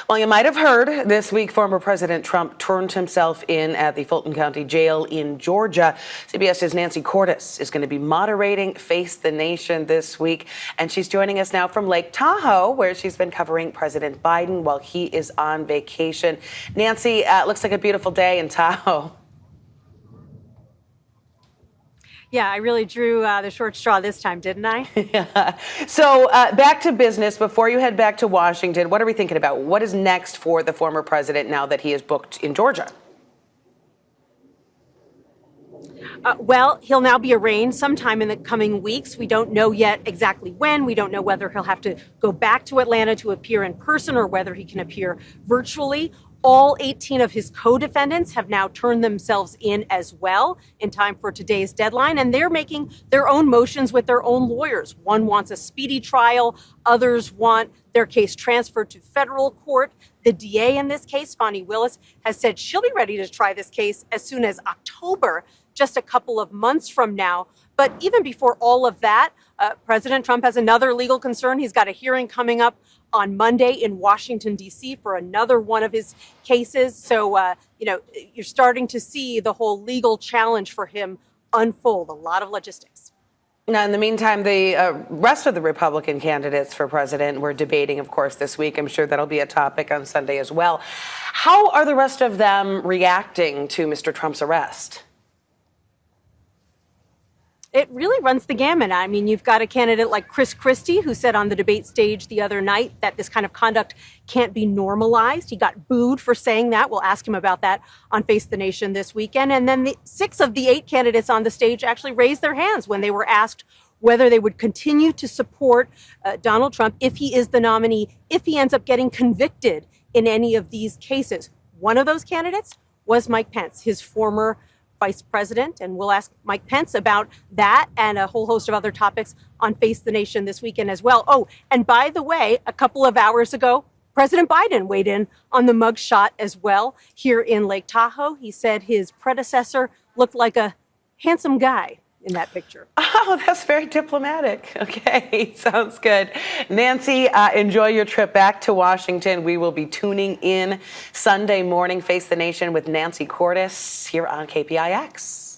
Well, you might have heard this week former President Trump turned himself in at the Fulton County Jail in Georgia. CBS's Nancy Cordes is going to be moderating Face the Nation this week, and she's joining us now from Lake Tahoe, where she's been covering President Biden while he is on vacation. Nancy, looks like a beautiful day in Tahoe. Yeah, I really drew the short straw this time, didn't I? Yeah. So back to business. Before you head back to Washington, what are we thinking about? What is next for the former president now that he is booked in Georgia? Well, he'll now be arraigned sometime in the coming weeks. We don't know yet exactly when. We don't know whether he'll have to go back to Atlanta to appear in person or whether he can appear virtually. All 18 of his co-defendants have now turned themselves in as well in time for today's deadline, and they're making their own motions with their own lawyers. One wants a speedy trial. Others want their case transferred to federal court. The DA in this case, Fani Willis, has said she'll be ready to try this case as soon as October, just a couple of months from now. But even before all of that, President Trump has another legal concern. He's got a hearing coming up on Monday in Washington, D.C. for another one of his cases. So, you're starting to see the whole legal challenge for him unfold. A lot of logistics. Now, in the meantime, the rest of the Republican candidates for president were debating, of course, this week. I'm sure that'll be a topic on Sunday as well. How are the rest of them reacting to Mr. Trump's arrest? It really runs the gamut. I mean, you've got a candidate like Chris Christie, who said on the debate stage the other night that this kind of conduct can't be normalized. He got booed for saying that. We'll ask him about that on Face the Nation this weekend. And then 6 of the 8 candidates on the stage actually raised their hands when they were asked whether they would continue to support Donald Trump if he is the nominee, if he ends up getting convicted in any of these cases. One of those candidates was Mike Pence, his former vice president, and we'll ask Mike Pence about that and a whole host of other topics on Face the Nation this weekend as well. Oh, and by the way, a couple of hours ago, President Biden weighed in on the mugshot as well here in Lake Tahoe. He said his predecessor looked like a handsome guy in that picture. Oh, that's very diplomatic. Okay, sounds good. Nancy, enjoy your trip back to Washington. We will be tuning in Sunday morning, Face the Nation with Nancy Cordes here on KPIX.